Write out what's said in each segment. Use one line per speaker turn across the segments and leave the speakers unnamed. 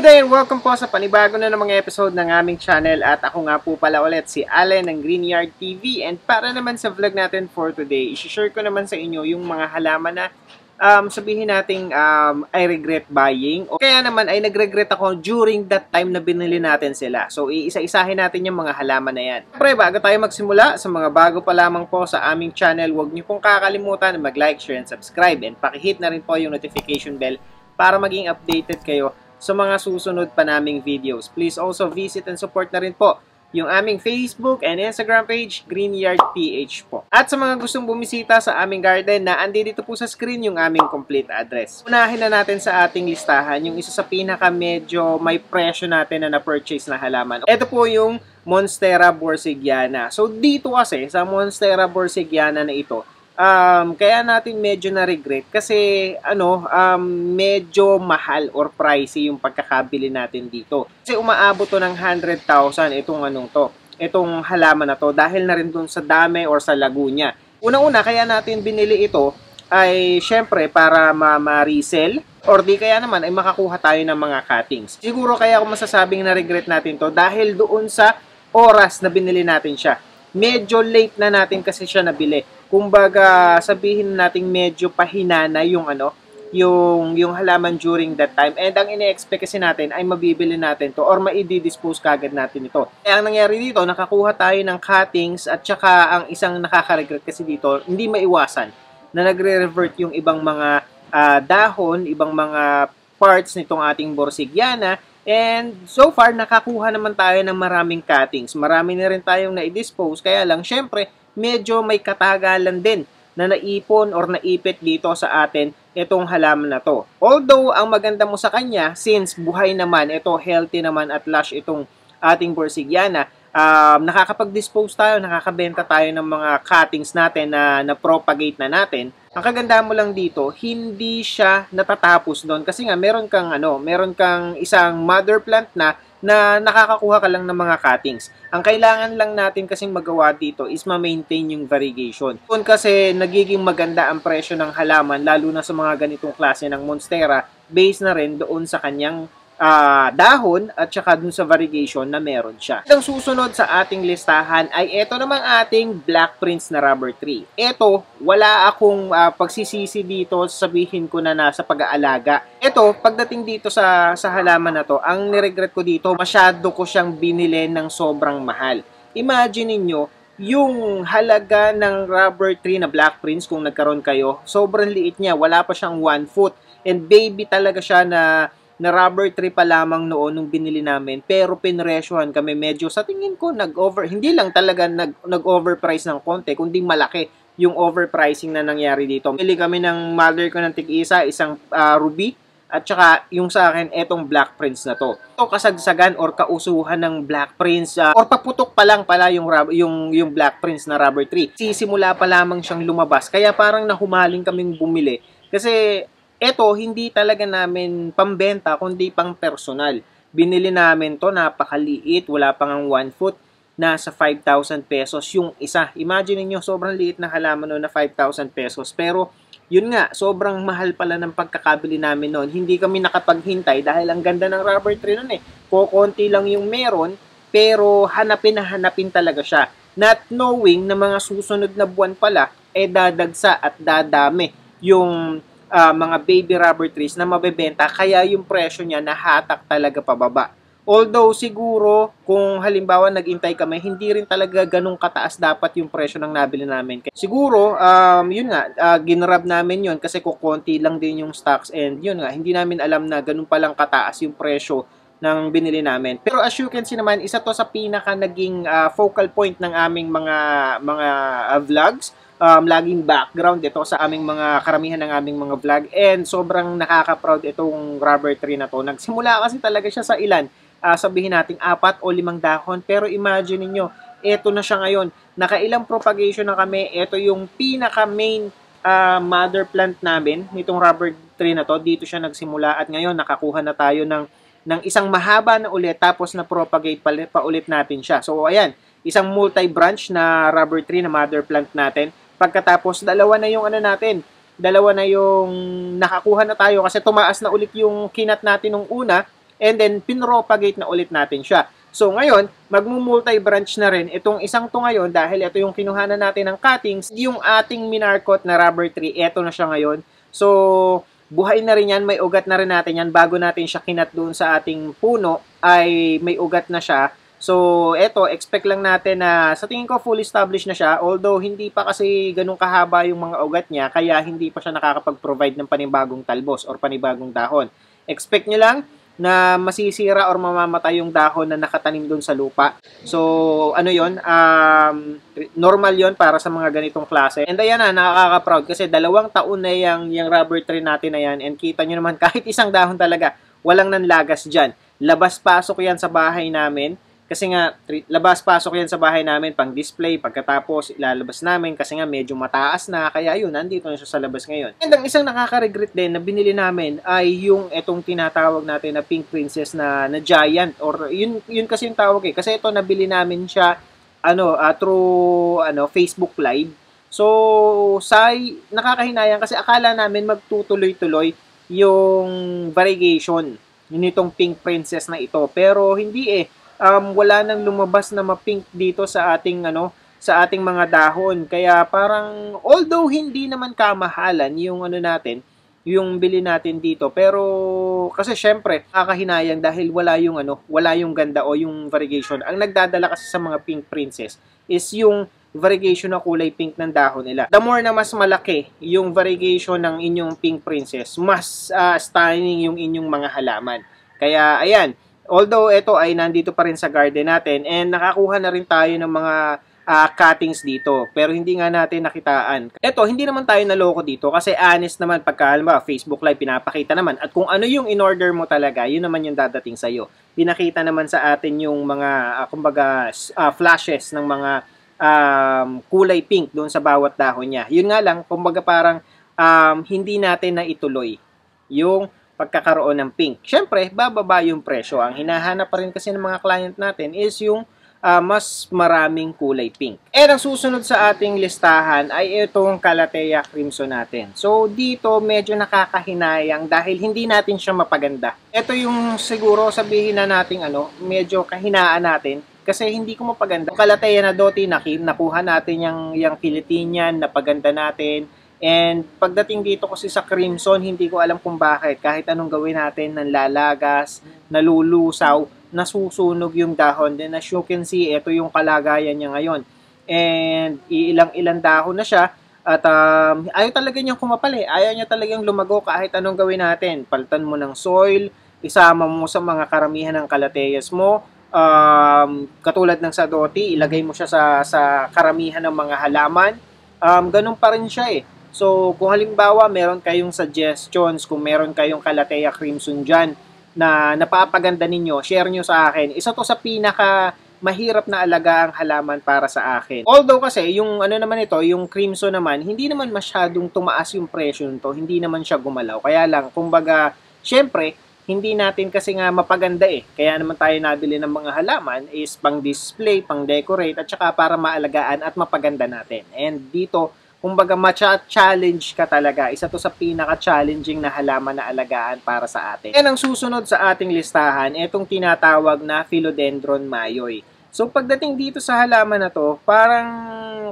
day and welcome po sa panibago na ng mga episode ng aming channel at ako nga po pala ulit si Allen ng Greenyard TV and para naman sa vlog natin for today, isi-share ko naman sa inyo yung mga halaman na sabihin nating I regret buying o kaya naman ay nagregret ako during that time na binili natin sila. So iisa-isahin natin yung mga halaman na yan. Siyempre, bago tayo magsimula, sa mga bago pa lamang po sa aming channel, huwag niyo pong kakalimutan na mag-like, share, and subscribe and pakihit na rin po yung notification bell para maging updated kayo sa mga susunod pa naming videos. Please also visit and support na rin po yung aming Facebook and Instagram page, Greenyard PH po. At sa mga gustong bumisita sa aming garden na andito po sa screen yung aming complete address. Unahin na natin sa ating listahan yung isa sa pinaka medyo may presyo natin na na-purchase na halaman. Ito po yung Monstera borsigiana. So dito kasi sa Monstera borsigiana na ito, kaya natin medyo na-regret kasi medyo mahal or pricey yung pagkakabili natin dito. Kasi umaabot to ng 100,000 itong halaman na to dahil na rin dun sa dami or sa lago niya. Una-una kaya natin binili ito ay syempre para ma-resell or di kaya naman ay makakuha tayo ng mga cuttings. Siguro kaya ako masasabing na-regret natin to dahil doon sa oras na binili natin siya. Medyo late na natin kasi siya nabili. Kumbaga, sabihin natin medyo pahinana yung yung halaman during that time. And ang ine-expect kasi natin ay mabibili natin to or maidi-dispose kagad natin ito. Kaya ang nangyari dito, nakakuha tayo ng cuttings at saka ang isang nakaka-regret kasi dito, hindi maiwasan na nagre-revert yung ibang mga dahon, ibang mga parts nitong ating borsigiana. And so far, nakakuha naman tayo ng maraming cuttings. Marami na rin tayong na-dispose. Kaya lang, syempre, medyo may katagalan din na naipon or naipit dito sa atin itong halaman na to. Although, ang maganda mo sa kanya, since buhay naman, ito healthy naman at lush itong ating borsigiana, nakakapag-dispose tayo, nakakabenta tayo ng mga cuttings natin na na-propagate na natin. Ang kaganda mo lang dito, hindi siya natatapos doon kasi nga meron kang isang mother plant na nakakakuha ka lang ng mga cuttings. Ang kailangan lang natin kasing magawa dito is ma-maintain yung variegation. Kung kasi nagiging maganda ang presyo ng halaman, lalo na sa mga ganitong klase ng Monstera, based na rin doon sa kanyang dahon at saka dun sa variegation na meron siya. Ang susunod sa ating listahan ay ito namang ating Black Prince na rubber tree. Ito, wala akong pagsisisi dito, sabihin ko na nasa pag-aalaga. Ito, pagdating dito sa halaman na to, ang niregret ko dito, masyado ko siyang binili ng sobrang mahal. Imagine niyo yung halaga ng rubber tree na Black Prince kung nagkaroon kayo, sobrang liit niya, wala pa siyang 1 foot. And baby talaga siya na rubber tree pa lamang noon nung binili namin, pero pinresyohan kami medyo sa tingin ko hindi lang talaga nag-overprice ng konti, kundi malaki yung overpricing na nangyari dito. Bili kami ng mother ko ng tig-isa, isang ruby, at saka yung sa akin, etong Black Prince na to. Ito kasagsagan or kausuhan ng Black Prince, or paputok pa lang pala yung Black Prince na rubber tree. Sisimula pa lamang siyang lumabas, kaya parang nahumaling kaming bumili. Kasi ito, hindi talaga namin pambenta, kundi pang personal. Binili namin to, napakaliit, wala pang 1 foot, nasa 5,000 pesos yung isa. Imagine niyo sobrang liit na halaman no na 5,000 pesos. Pero, yun nga, sobrang mahal pala ng pagkakabili namin noon. Hindi kami nakapaghintay dahil ang ganda ng rubber tree noon eh. Kukunti lang yung meron, pero hanapin talaga siya. Not knowing na mga susunod na buwan pala, dadagsa at dadami yung mga baby rubber trees na mabebenta, kaya yung presyo niya nahatak talaga pababa. Although siguro kung halimbawa nagintay kami, hindi rin talaga ganun kataas dapat yung presyo ng nabili namin. Siguro yun nga, ginrab namin yun kasi kukonti lang din yung stocks and yun nga, hindi namin alam na ganun palang kataas yung presyo ng binili namin. Pero as you can see naman, isa to sa pinaka naging focal point ng aming mga vlogs. Laging background ito sa aming mga karamihan ng aming mga vlog and sobrang nakaka-proud itong rubber tree na to. Nagsimula kasi talaga siya sa ilan, sabihin natin 4 o 5 dahon, pero imagine niyo, eto na siya ngayon. Nakailang propagation na kami, ito yung pinaka main mother plant namin nitong rubber tree na to. Dito siya nagsimula at ngayon nakakuha na tayo ng isang mahaba na ulit tapos na propagate pa ulit natin siya. So ayan, isang multi-branch na rubber tree na mother plant natin. Pagkatapos, dalawa na yung nakakuha na tayo kasi tumaas na ulit yung kinat natin nung una and then pinropagate na ulit natin siya. So ngayon, magmu-multi-branch na rin itong isang to ngayon dahil ito yung kinuhanan natin ng cuttings, yung ating minarkot na rubber tree, ito na siya ngayon. So buhay na rin yan, may ugat na rin natin yan. Bago natin siya kinat doon sa ating puno, ay may ugat na siya. So, eto, expect lang natin na sa tingin ko full established na siya, although hindi pa kasi ganun kahaba yung mga ugat niya, kaya hindi pa siya nakakapag-provide ng panibagong talbos or panibagong dahon. Expect nyo lang na masisira or mamamatay yung dahon na nakatanim doon sa lupa. So, ano yon, normal yon para sa mga ganitong klase. And ayan na, nakaka-proud kasi 2 taon na yung rubber tree natin na yan, and kita nyo naman kahit isang dahon talaga, walang nanlagas dyan. Labas-pasok yan sa bahay namin. Kasi nga, labas-pasok yan sa bahay namin pang display, pagkatapos ilalabas namin kasi nga medyo mataas na, kaya yun, nandito na siya sa labas ngayon. And ang isang nakaka-regret din na binili namin ay yung etong tinatawag natin na Pink Princess na giant, or yun kasi yung tawag kasi ito nabili namin siya through Facebook Live. So, nakakahinayang kasi akala namin magtutuloy-tuloy yung variegation nitong Pink Princess na ito, pero hindi wala nang lumabas na ma-pink dito sa ating mga dahon. Kaya parang although hindi naman kamahalan yung yung bili natin dito, pero kasi syempre kakahinayang dahil wala yung ganda o yung variegation. Ang nagdadala kasi sa mga Pink Princess is yung variegation na kulay pink ng dahon nila. The more na mas malaki yung variegation ng inyong Pink Princess, mas stunning yung inyong mga halaman. Kaya ayan, although ito ay nandito pa rin sa garden natin, and nakakuha na rin tayo ng mga cuttings dito, pero hindi nga natin nakitaan. Ito, hindi naman tayo naloko dito kasi honest naman pagka Facebook Live pinapakita naman, at kung ano yung in-order mo talaga, yun naman yung dadating sa'yo. Pinakita naman sa atin yung mga flashes ng mga kulay pink doon sa bawat dahon niya. Yun nga lang, kumbaga parang hindi natin na ituloy yung pagkakaroon ng pink. Siyempre, bababa yung presyo. Ang hinahanap pa rin kasi ng mga client natin is yung mas maraming kulay pink. And ang susunod sa ating listahan ay itong Calathea Crimson natin. So, dito medyo nakakahinayang dahil hindi natin siya mapaganda. Ito yung siguro sabihin na natin medyo kahinaan natin kasi hindi ko mapaganda. Calathea na doti, nakuha natin yung Philippinian, napaganda natin. And pagdating dito kasi sa Crimson, hindi ko alam kung bakit. Kahit anong gawin natin, nanlalagas, nalulusaw, nasusunog yung dahon. Then as you can see, ito yung kalagayan niya ngayon. And ilang dahon na siya. At ayaw talaga niyang kumapal Ayaw niya talagang lumago kahit anong gawin natin. Palitan mo ng soil, isama mo sa mga karamihan ng Calatheas mo. Katulad ng sa doti, ilagay mo siya sa karamihan ng mga halaman. Ganun pa rin siya So, kung halimbawa meron kayong suggestions, kung meron kayong Calathea Crimson dyan na napapaganda ninyo, share nyo sa akin. Isa to sa pinaka mahirap na alaga ang halaman para sa akin. Although kasi, yung naman ito, yung Crimson naman, hindi naman masyadong tumaas yung presyo nito, hindi naman siya gumalaw. Kaya lang, kumbaga, syempre, hindi natin kasi nga mapaganda Kaya naman tayo nabili ng mga halaman is pang display, pang decorate, at saka para maalagaan at mapaganda natin. And dito, kumbaga challenge ka talaga. Isa to sa pinaka-challenging na halaman na alagaan para sa atin. And ang susunod sa ating listahan, itong tinatawag na Philodendron Mayoy. So pagdating dito sa halaman na to, parang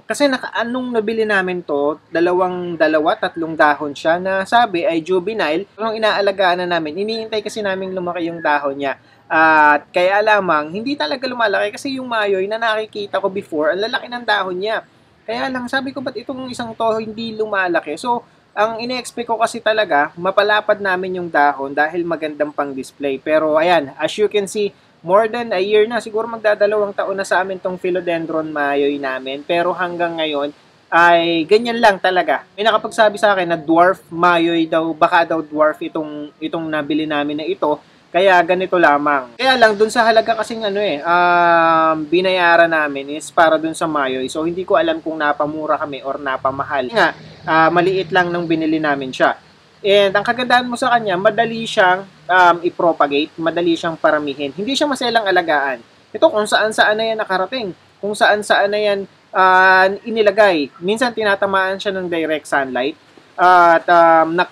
kasi anong nabili namin to, tatlong dahon siya na sabi ay juvenile. Anong inaalagaan na namin, iniintay kasi namin lumaki yung dahon niya. At kaya lamang, hindi talaga lumalaki kasi yung mayoy na nakikita ko before, ang lalaki ng dahon niya. Kaya lang, sabi ko, ba't itong isang to hindi lumalaki? So, ang ine-expect ko kasi talaga, mapalapad namin yung dahon dahil magandang pang display. Pero ayan, as you can see, more than a year na, siguro magdadalawang taon na sa amin tong Philodendron Mayoy namin. Pero hanggang ngayon, ay ganyan lang talaga. May nakapagsabi sa akin na dwarf Mayoy daw, baka daw dwarf itong nabili namin na ito. Kaya ganito lamang. Kaya lang dun sa halaga kasing binayaran namin is para dun sa Mayoy. So hindi ko alam kung napamura kami or napamahal. Nga, maliit lang nung binili namin siya. And ang kagandahan mo sa kanya, madali siyang i-propagate, madali siyang paramihin. Hindi siya maselang alagaan. Ito kung saan-saan na yan nakarating. Kung saan-saan na yan inilagay. Minsan tinatamaan siya ng direct sunlight. At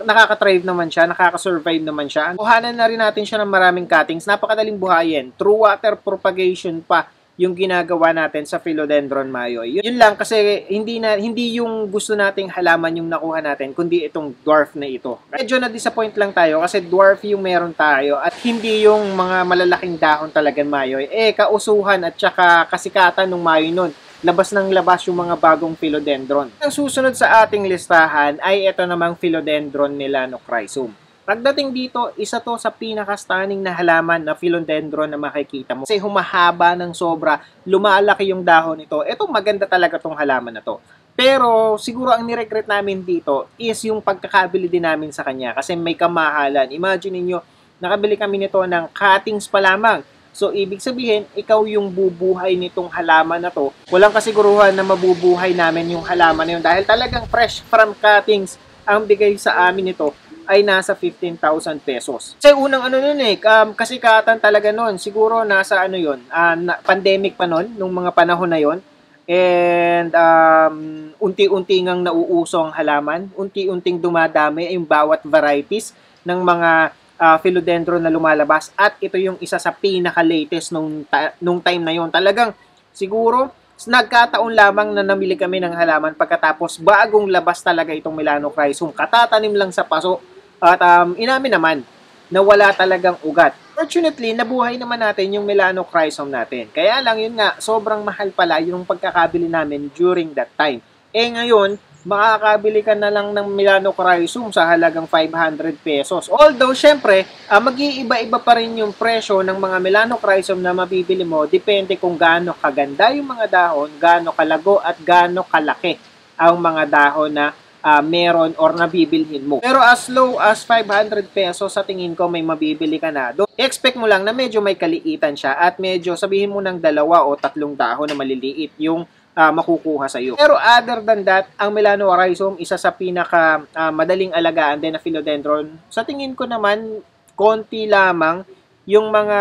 nakaka-thrive naman siya, nakaka-survive naman siya. Kuhanan na rin natin siya ng maraming cuttings. Napakadaling buhayin. Through water propagation pa yung ginagawa natin sa Philodendron Mayoy. Yun lang kasi hindi yung gusto nating halaman yung nakuha natin, kundi itong dwarf na ito. Medyo na-disappoint lang tayo kasi dwarf yung meron tayo at hindi yung mga malalaking dahon talagang Mayoy. Kausuhan at saka kasikatan ng Mayoy nun. Labas ng labas yung mga bagong Philodendron. Ang susunod sa ating listahan ay ito namang Philodendron Melanochrysum. Pagdating dito, isa to sa pinaka-stunning na halaman na Philodendron na makikita mo. Kasi humahaba ng sobra, lumalaki yung dahon nito. Ito maganda talaga tong halaman na to. Pero siguro ang niregret namin dito is yung pagkakabili din namin sa kanya kasi may kamahalan. Imagine niyo, nakabili kami nito ng cuttings pa lamang. So, ibig sabihin, ikaw yung bubuhay nitong halaman na to. Walang kasiguruhan na mabubuhay namin yung halaman na yun dahil talagang fresh from cuttings ang bigay sa amin nito ay nasa 15,000 pesos. Kasi unang kasikatan talaga nun. Siguro nasa pandemic pa nun, nung mga panahon na yon. And unti-unti ngang nauusong halaman, unti-unting dumadami yung bawat varieties ng mga Philodendron na lumalabas at ito yung isa sa pinaka-latest nung time na yon. Talagang siguro nagkataon lamang na namili kami ng halaman pagkatapos bagong labas talaga itong Melanochrysum. Katatanim lang sa paso at inamin naman na wala talagang ugat. Fortunately, nabuhay naman natin yung Melanochrysum natin. Kaya lang yun nga, sobrang mahal pala yung pagkakabili namin during that time. Ngayon, makakabili ka na lang ng Melanochrysum sa halagang 500 pesos. Although, syempre, mag-iiba-iba pa rin yung presyo ng mga Melanochrysum na mabibili mo. Depende kung gaano kaganda yung mga dahon, gaano kalago at gaano kalaki ang mga dahon na meron or nabibilhin mo. Pero as low as 500 pesos, sa tingin ko may mabibili ka na. Expect mo lang na medyo may kaliitan siya at medyo sabihin mo ng 2 o 3 dahon na maliliit yung makukuha sa iyo. Pero other than that, ang Melanochrysum, isa sa pinaka madaling alagaan din na Philodendron. Sa tingin ko naman, konti lamang yung mga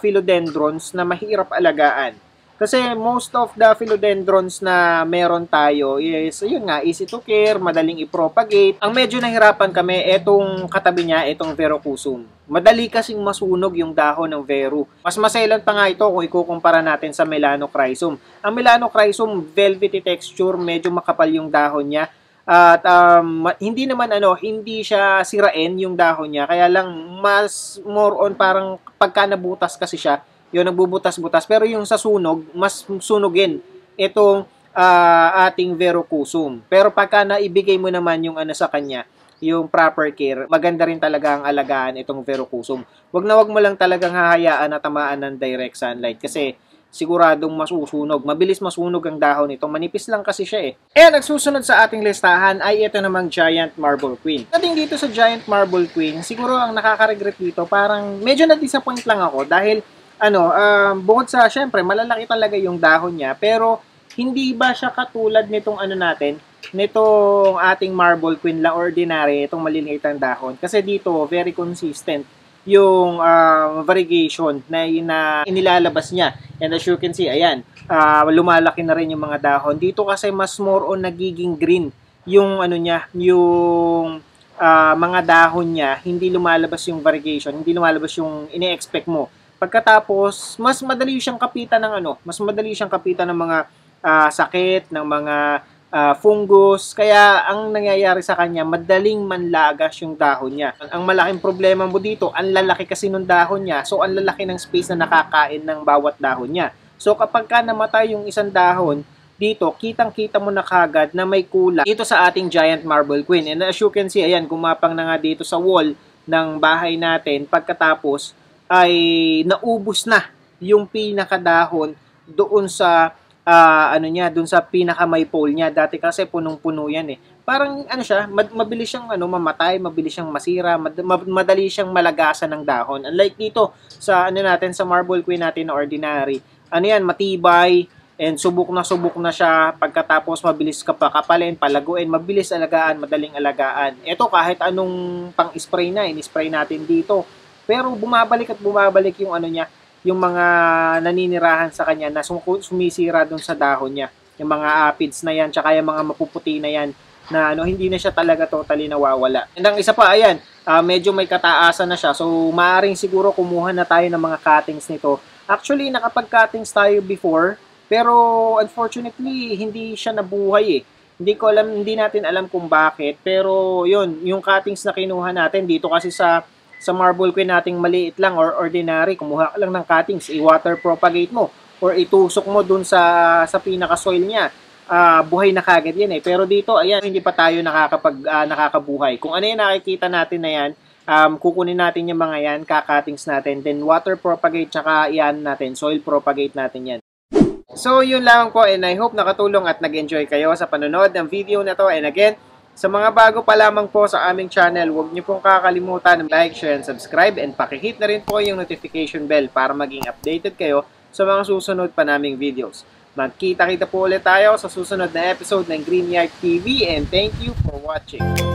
Philodendrons na mahirap alagaan. Kasi most of the Philodendrons na meron tayo is, yun nga, easy to care, madaling i-propagate. Ang medyo nahirapan kami, etong katabi niya, etong Verrucosum. Madali kasing masunog yung dahon ng Veru. Mas maselan pa nga ito kung ikukumpara natin sa Melanochrysum. Ang Melanochrysum, velvety texture, medyo makapal yung dahon niya. At hindi naman hindi siya sirain yung dahon niya. Kaya lang, mas more on parang pagka nabutas kasi siya, yung nagbubutas-butas. Pero yung sa sunog, mas sunugin itong ating Verrucosum. Pero pagka naibigay mo naman yung sa kanya, yung proper care, maganda rin talaga ang alagaan itong Verrucosum. Wag mo lang talagang hahayaan na tamaan ng direct sunlight kasi siguradong masusunog. Mabilis masunog ang dahon nito. Manipis lang kasi siya nagsusunod sa ating listahan ay ito namang Giant Marble Queen. Dating dito sa Giant Marble Queen, siguro ang nakaka-regret dito, parang medyo na-disappoint lang ako dahil bukod sa, syempre, malalaki talaga yung dahon niya, pero hindi ba siya katulad nitong nitong ating Marble Queen la ordinary, itong maliliit ang dahon. Kasi dito, very consistent yung variegation na inilalabas niya. And as you can see, ayan, lumalaki na rin yung mga dahon. Dito kasi mas more on nagiging green yung yung mga dahon niya, hindi lumalabas yung variegation, hindi lumalabas yung ini-expect mo. Pagkatapos, mas madali siyang kapitan ng mga sakit, ng mga fungus. Kaya ang nangyayari sa kanya, madaling manlagas yung dahon niya. Ang malaking problema mo dito, ang lalaki kasi ng dahon niya. So, ang lalaki ng space na nakakain ng bawat dahon niya. So, kapag ka namatay yung isang dahon, dito, kitang-kita mo na kagad na may kulang dito sa ating Giant Marble Queen. And as you can see, ayan, gumapang na nga dito sa wall ng bahay natin. Pagkatapos, ay naubos na yung pinakadahon doon sa doon sa pinaka may pole niya. Dati kasi punong-puno yan Parang siya, mabilis siyang mamatay, mabilis siyang masira, madali siyang malagasan ng dahon. Unlike dito sa natin sa Marble Queen natin na ordinary. Matibay and subok na siya. Pagkatapos mabilis ka pa kapalin, palaguin, mabilis alagaan, madaling alagaan. Ito kahit anong pang-spray na, in-spray natin dito. Pero bumabalik at bumabalik yung yung mga naninirahan sa kanya na sumisira doon sa dahon niya. Yung mga aphids na yan, tsaka yung mga mapuputi na yan, na hindi na siya talaga totally nawawala. And ang isa pa, ayan, medyo may kataasan na siya. So, maaaring siguro kumuha na tayo ng mga cuttings nito. Actually, nakapag-cuttings tayo before, pero unfortunately, hindi siya nabuhay eh. Hindi natin alam kung bakit, pero yun, yung cuttings na kinuha natin dito kasi sa marble queen nating maliit lang or ordinary, kumuha ka lang ng cuttings, i-water propagate mo or itusok mo dun sa pinaka-soil niya. Buhay na kagad yan eh. Pero dito, ayan, hindi pa tayo nakakabuhay. Kung ano yung nakikita natin na yan, kukunin natin yung mga yan, kakatings natin, then water propagate, tsaka iyan natin, soil propagate natin yan. So, yun lang po, and I hope nakatulong at nag-enjoy kayo sa panonood ng video na to. And again, sa mga bago pa lamang po sa aming channel, huwag niyo pong kakalimutan ng like, share, and subscribe, and pakihit na rin po yung notification bell para maging updated kayo sa mga susunod pa naming videos. Magkita-kita po ulit tayo sa susunod na episode ng Green Yard TV, and thank you for watching.